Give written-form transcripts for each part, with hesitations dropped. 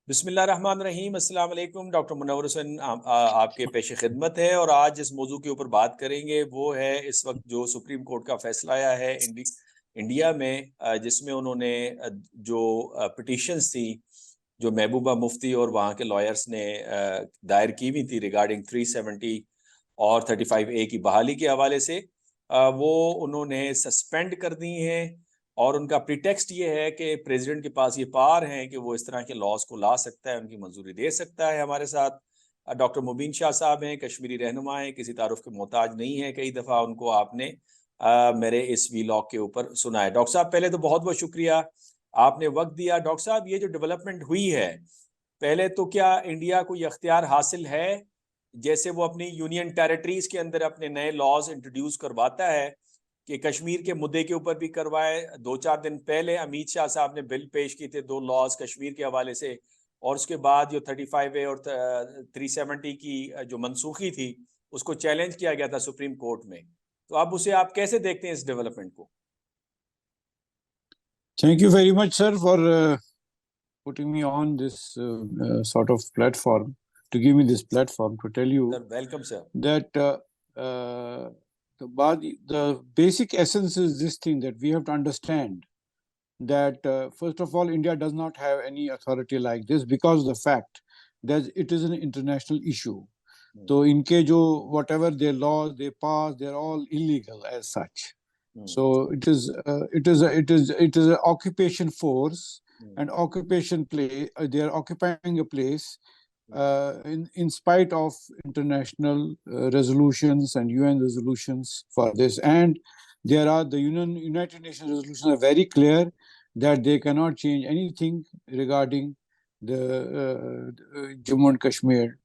बिस्मिल्लाहिर्रहमानिर्रहीम। अस्सलाम वालेकुम। डॉक्टर मुनव्वर हुसैन आपके पेश खिदमत है और आज जिस मौजू के ऊपर बात करेंगे वो है इस वक्त जो सुप्रीम कोर्ट का फैसला आया है इंडिया में, जिसमें उन्होंने जो पिटिशंस थी जो महबूबा मुफ्ती और वहाँ के लॉयर्स ने दायर की हुई थी रिगार्डिंग 370 और 35A की बहाली के हवाले से, वो उन्होंने सस्पेंड कर दी हैं। और उनका प्रीटेक्स्ट ये है कि प्रेसिडेंट के पास ये पावर है कि वो इस तरह के लॉज को ला सकता है, उनकी मंजूरी दे सकता है। हमारे साथ डॉक्टर मुबीन शाह साहब हैं, कश्मीरी रहनुमा हैं, किसी तारुफ के मोहताज नहीं है। कई दफ़ा उनको आपने मेरे इस वीलॉग के ऊपर सुना है। डॉक्टर साहब, पहले तो बहुत बहुत शुक्रिया, आपने वक्त दिया। डॉक्टर साहब, ये जो डेवलपमेंट हुई है, पहले तो क्या इंडिया को ये अख्तियार हासिल है, जैसे वो अपनी यूनियन टेरिटरीज के अंदर अपने नए लॉज इंट्रोड्यूस करवाता है, कि कश्मीर के मुद्दे के ऊपर भी करवाए? 2-4 दिन पहले अमित शाह साहब ने बिल पेश किए थे 2 लॉज कश्मीर के हवाले से, और उसके बाद जो 35A और 370 की जो मनसूखी थी उसको चैलेंज किया गया था सुप्रीम कोर्ट में। तो अब उसे आप कैसे देखते हैं इस डेवलपमेंट को? Thank you very much, sir, for putting me on this sort of platform, to give me this platform to tell you. Sir, welcome, sir. That the basic essence is this thing, that we have to understand that first of all, India does not have any authority like this because of the fact that it is an international issue. So inke jo whatever their laws they pass, they're all illegal as such. So it is an occupation force, and occupation play. They are occupying a place in spite of international resolutions and UN resolutions for this. And there are the United Nations resolutions are very clear that they cannot change anything regarding the Jammu and Kashmir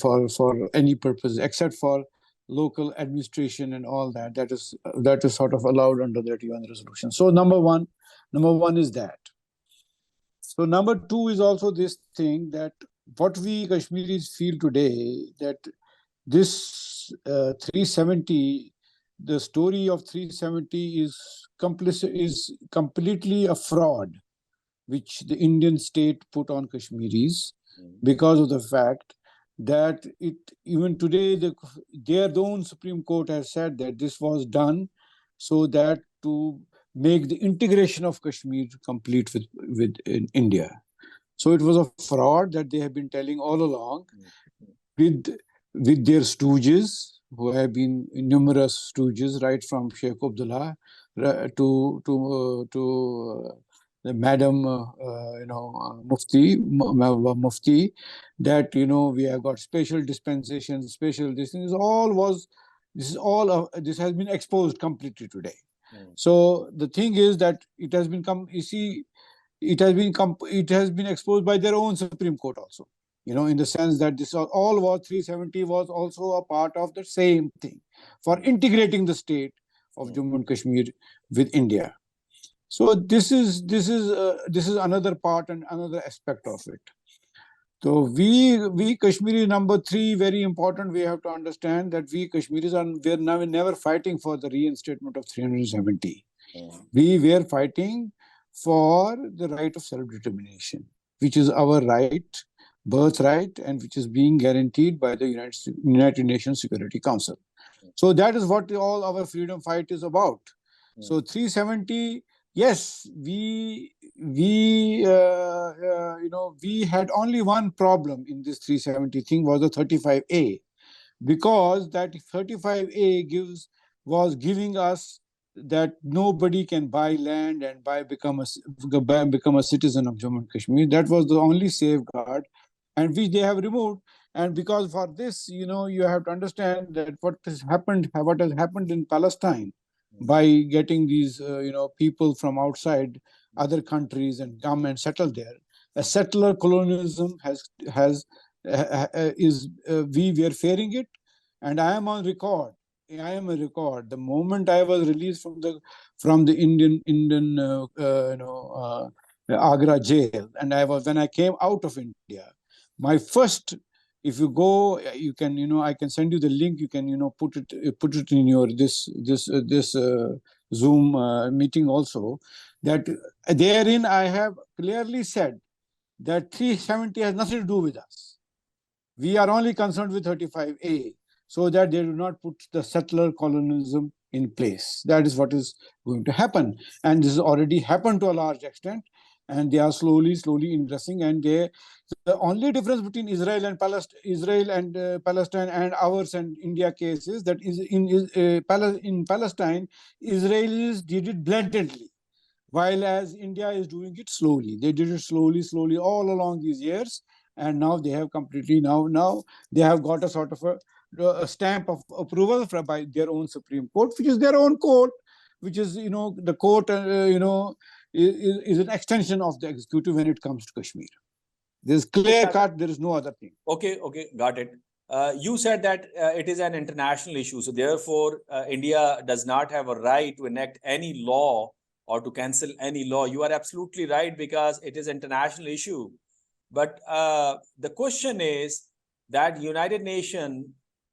for any purpose except for local administration and all that. That is sort of allowed under that UN resolution. So number one is that. So number two is also this thing, that what we Kashmiris feel today, that this 370, the story of 370 is completely a fraud which the Indian state put on Kashmiris, because of the fact that even today their own Supreme Court has said that this was done so that to make the integration of Kashmir complete with India. So it was a fraud that they have been telling all along, with their stooges, who have been numerous stooges, right from Sheikh Abdullah to the Madam Mufti, that we have got special dispensations, special this thing. This has been exposed completely today. So the thing is that it has been exposed by their own Supreme Court also, in the sense that this all was 370 was also a part of the same thing for integrating the state of Jammu and Kashmir with India. So this is another part and another aspect of it. So we Kashmiri number 3, very important. We have to understand that we Kashmiris we're never fighting for the reinstatement of 370. We were fighting for the right of self-determination, which is our right, birthright, and which is being guaranteed by the United Nations Security Council. So that is what all our freedom fight is about. So 370. Yes, we had only one problem in this 370 thing, was the 35A, because that 35A was giving us that nobody can buy land and become a citizen of Jammu and Kashmir. That was the only safeguard, and which they have removed. And because for this, you have to understand that what has happened in Palestine, by getting these people from outside other countries and come and settle there. A settler colonialism we were fearing it, and I am on record. The moment I was released from the Indian Agra jail, and when I came out of India, my first. If you go, you can, I can send you the link. You can, put it in your this Zoom meeting also. That therein I have clearly said that 370 has nothing to do with us. We are only concerned with 35A, so that they do not put the settler colonialism in place. That is what is going to happen. And this has already happened to a large extent. And they are slowly ingressing. And the only difference between Israel and Palestine and ours and India case is that in Palestine, Israelis did it blatantly, while as India is doing it slowly. They did it slowly all along these years. And now they have completely, now they have got a sort of a stamp of approval by their own Supreme Court, which is their own court, which is, the court, is an extension of the executive when it comes to Kashmir. There's clear cut, there is no other thing. Okay, got it. You said that it is an international issue. So therefore, India does not have a right to enact any law or to cancel any law. You are absolutely right, because it is an international issue. But the question is that United Nations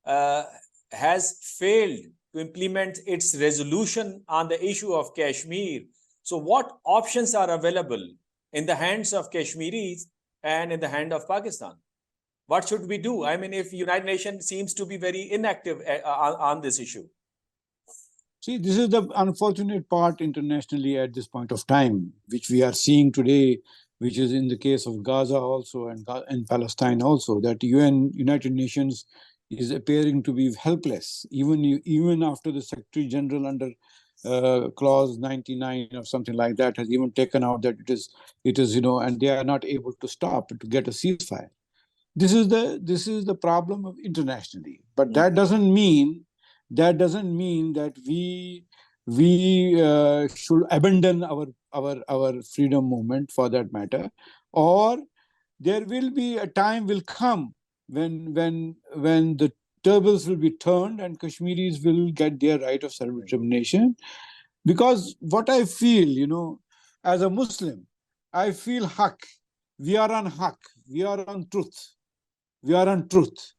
has failed to implement its resolution on the issue of Kashmir. So what options are available in the hands of Kashmiris and in the hand of Pakistan? What should we do? I mean, if United Nations seems to be very inactive on this issue. See, this is the unfortunate part internationally at this point of time, which we are seeing today, which is in the case of Gaza also and Palestine also, that United Nations is appearing to be helpless, even after the Secretary General under clause 99 or something like that has even taken out that it is, and they are not able to stop to get a ceasefire. This is the problem of internationally, but that doesn't mean that we should abandon our freedom movement, for that matter, or there will be a time will come when the tables will be turned and Kashmiris will get their right of self-determination. Because what I feel, as a Muslim, I feel haq. We are on haq. We are on truth. We are on truth.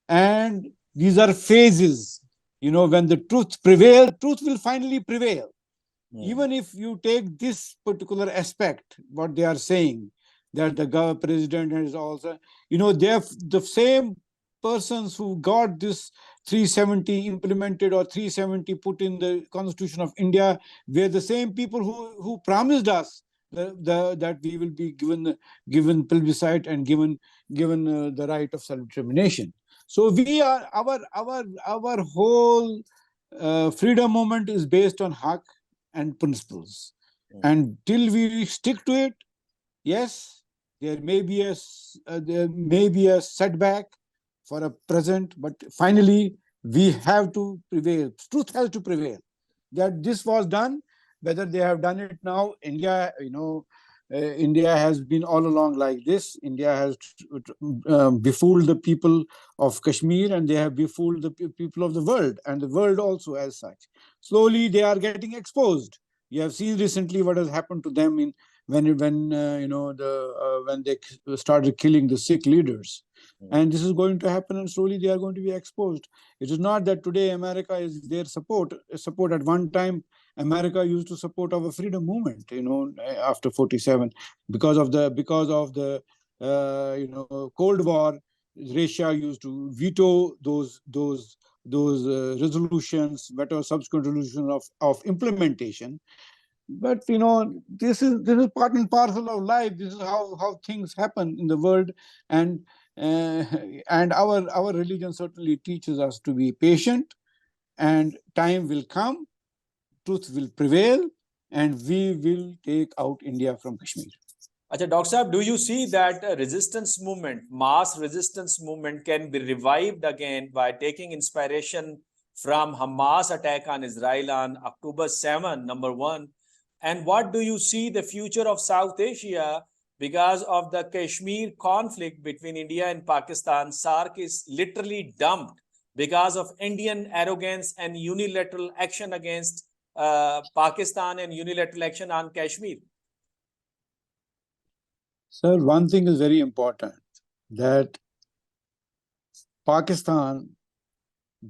And these are phases. When the truth prevails, truth will finally prevail. Even if you take this particular aspect, what they are saying, that the president is also, they're the same persons who got this 370 implemented or 370 put in the Constitution of India were the same people who promised us that we will be given plebiscite and given the right of self-determination. So we are our whole freedom movement is based on haq and principles, and till we stick to it, yes, there may be a setback for a present, but finally we have to prevail. Truth has to prevail. That this was done, whether they have done it now. India, India has been all along like this. India has befooled the people of Kashmir, and they have befooled the people of the world, and the world also as such. Slowly, they are getting exposed. You have seen recently what has happened to them when they started killing the Sikh leaders. And this is going to happen, and slowly they are going to be exposed. It is not that today America is their support. At one time, America used to support our freedom movement, after 47, because of the Cold War. Russia used to veto those resolutions, whatever subsequent resolution of implementation. But this is part and parcel of life. This is how things happen in the world, and our religion certainly teaches us to be patient, and time will come, truth will prevail, and we will take out India from Kashmir. Dr. Saab, do you see that resistance movement, mass resistance movement, can be revived again by taking inspiration from Hamas attack on Israel on October 7, number 1? And what do you see the future of South Asia because of the Kashmir conflict between India and Pakistan? SAARC is literally dumped because of Indian arrogance and unilateral action against Pakistan and unilateral action on Kashmir. Sir, one thing is very important, that Pakistan,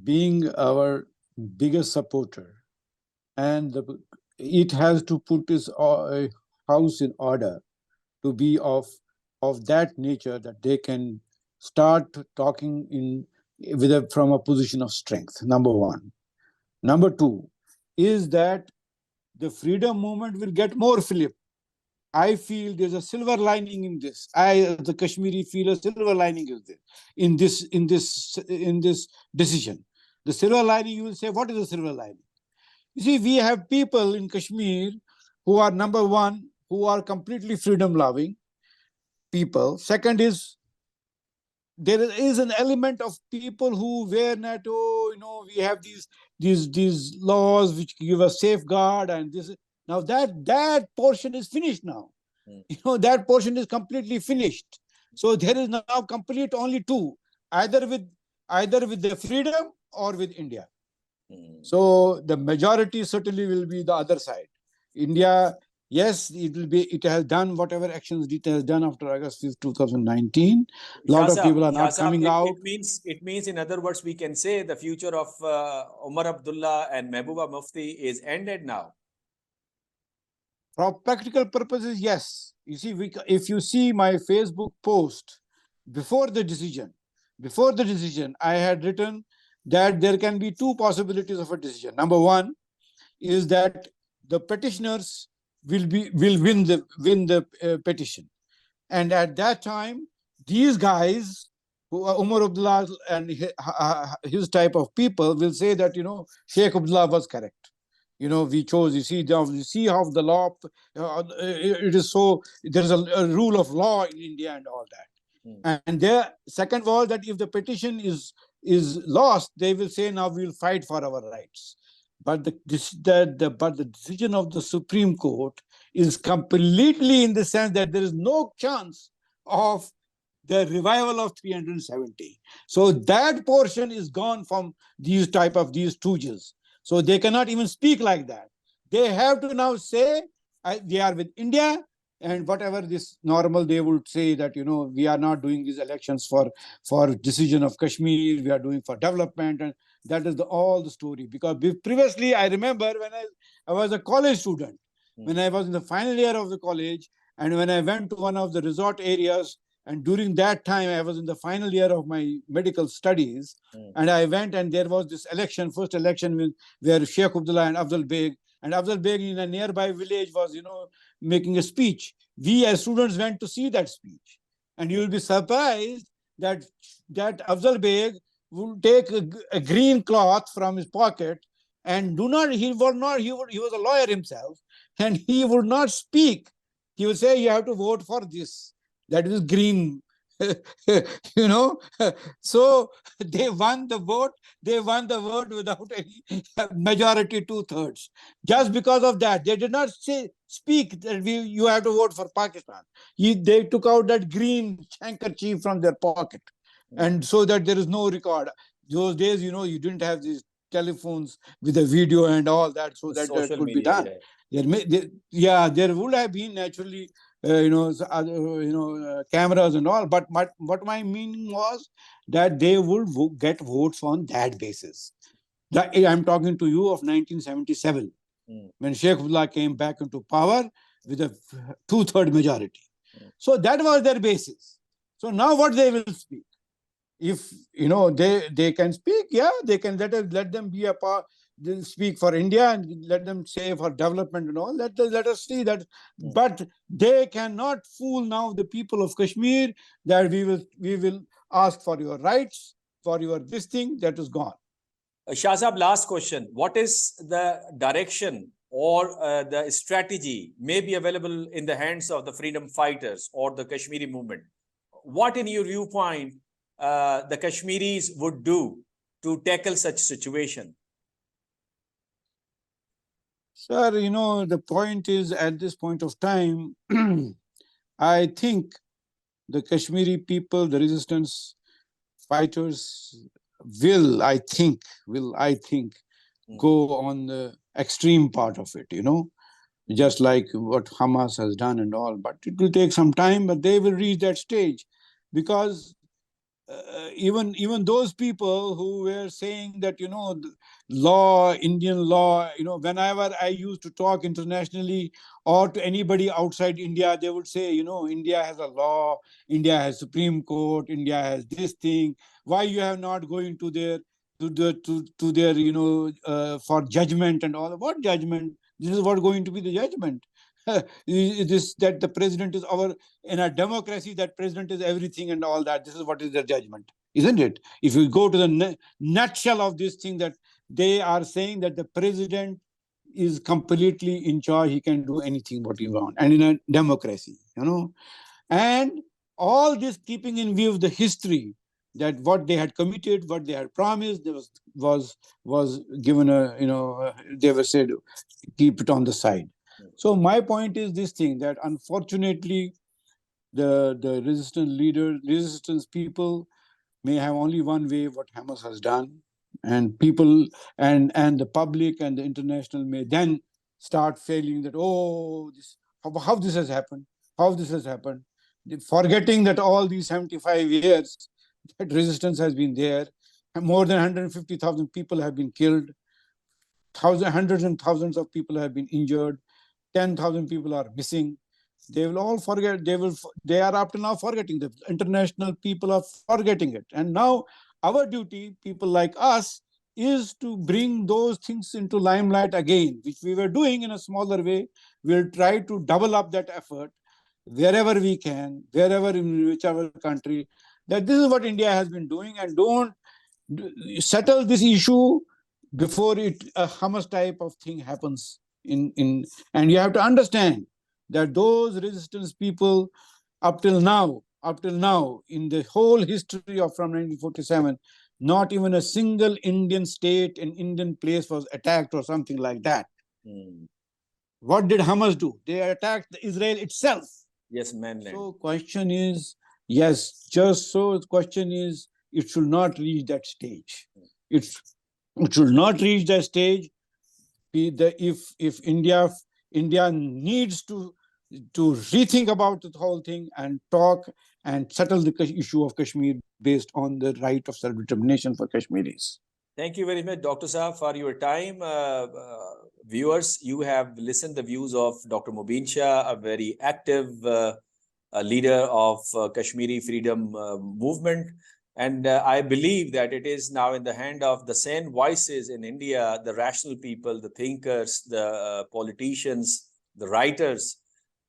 being our biggest supporter, and it has to put its house in order to be of of that nature that they can start talking from a position of strength. Number one. Number two is that the freedom movement will get more fillip. I feel there's a silver lining in this. I, as the Kashmiri, feel a silver lining is there in this decision. The silver lining, you will say, what is the silver lining? You see, we have people in Kashmir who are, number one, who are completely freedom-loving people. Second is, there is an element of people who were not, we have these laws which give us safeguard, and this. Now that portion is finished now. That portion is completely finished. So there is now complete only two, either with the freedom or with India. So the majority certainly will be the other side. India, yes, it has done whatever actions it has done after August 5th, 2019. A lot of people are not coming out. It means, in other words, we can say the future of Umar Abdullah and Mehbooba Mufti is ended now. For practical purposes, yes. You see, if you see my Facebook post before the decision, I had written that there can be two possibilities of a decision. Number one is that the petitioners will win the petition, and at that time, these guys, who are Umar Abdullah and his type of people, will say that Sheikh Abdullah was correct. We chose. You see how the law. It is so. There is a rule of law in India and all that. And their second was that if the petition is lost, they will say, now we will fight for our rights. But the decision of the Supreme Court is completely in the sense that there is no chance of the revival of 370. So that portion is gone from these stooges. So they cannot even speak like that. They have to now say they are with India, and whatever this normal, they would say that, we are not doing these elections for decision of Kashmir, we are doing for development, and that is all the story. Because previously, I remember when I was a college student, when I was in the final year of the college, and when I went to one of the resort areas, and during that time, I was in the final year of my medical studies, and I went, and there was this first election where Sheikh Abdullah and Afzal Beg in a nearby village was, making a speech. We as students went to see that speech, and you will be surprised that Afzal Beg will take a green cloth from his pocket and he was a lawyer himself, and he would not speak. He would say, you have to vote for this. That is green. So they won the vote. They won the vote without any majority, 2/3. Just because of that, they did not speak that you have to vote for Pakistan. They took out that green handkerchief from their pocket, and so that there is no record. Those days, you didn't have these telephones with a video and all that, so that could be done. There would have been naturally. Cameras and all, but what my meaning was that they would get votes on that basis. I'm talking to you of 1977, when Sheikh Abdullah came back into power with a 2/3 majority. So that was their basis. So now what they will speak? If they can speak, they can let them be a part. They'll speak for India and let them say for development and all. Let us see that. But they cannot fool now the people of Kashmir that we will ask for your rights, for your this thing. That is gone. Shahzab, last question. What is the direction or the strategy may be available in the hands of the freedom fighters or the Kashmiri movement? What, in your viewpoint, the Kashmiris would do to tackle such situation? Sir, the point is, at this point of time, I think the Kashmiri people, the resistance fighters will, I think, go on the extreme part of it, just like what Hamas has done and all. But it will take some time, but they will reach that stage, because even those people who were saying that law, Indian law. Whenever I used to talk internationally or to anybody outside India, they would say, India has a law, India has Supreme Court, India has this thing. Why you have not going to their for judgment and all? What judgment? This is what going to be the judgment. This that the president is in a democracy, that president is everything and all that. This is what is their judgment, isn't it? If you go to the nutshell of this thing, that they are saying that the president is completely in charge, he can do anything what he wants, and in a democracy, and all this keeping in view of the history, that what they had committed, what they had promised, there was given they were said keep it on the side. So my point is this thing, that unfortunately the resistance people may have only one way, what Hamas has done, and people and the public and the international may then start failing that, how this has happened, forgetting that all these 75 years that resistance has been there, and more than 150,000 people have been killed, hundreds and thousands of people have been injured, 10,000 people are missing. They will all forget. They are up to now forgetting. The international people are forgetting it. And now our duty, people like us, is to bring those things into limelight again, which we were doing in a smaller way. We'll try to double up that effort wherever we can, in whichever country, that this is what India has been doing, and don't settle this issue before a Hamas type of thing happens. And you have to understand that those resistance people up till now, in the whole history of from 1947, not even a single Indian state, an Indian place was attacked or something like that. What did Hamas do? They attacked Israel itself. Yes, mainland. So question is, yes, just so the question is, it should not reach that stage. It should not reach that stage. If India needs to rethink about the whole thing and talk and settle the issue of Kashmir based on the right of self-determination for Kashmiris. Thank you very much, Dr. Saab, for your time. Viewers, you have listened the views of Dr. Mubin Shah, a very active leader of Kashmiri freedom movement. And I believe that it is now in the hand of the sane voices in India, the rational people, the thinkers, the politicians, the writers,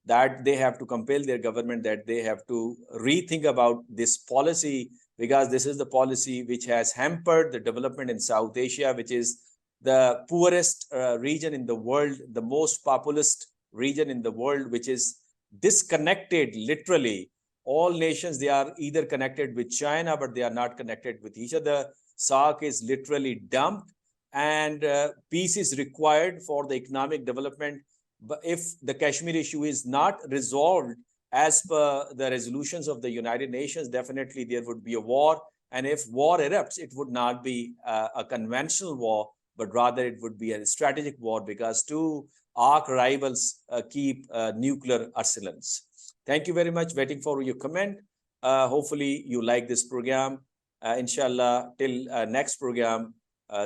that they have to compel their government, that they have to rethink about this policy, because this is the policy which has hampered the development in South Asia, which is the poorest region in the world, the most populous region in the world, which is disconnected literally. All nations, they are either connected with China, but they are not connected with each other. SAARC is literally dumped, and peace is required for the economic development. But if the Kashmir issue is not resolved as per the resolutions of the United Nations, definitely there would be a war. And if war erupts, it would not be a conventional war, but rather it would be a strategic war, because two arch rivals keep nuclear arsenals. Thank you very much. Waiting for your comment. Hopefully you like this program. Inshallah, till next program,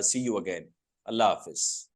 see you again. Allah Hafiz.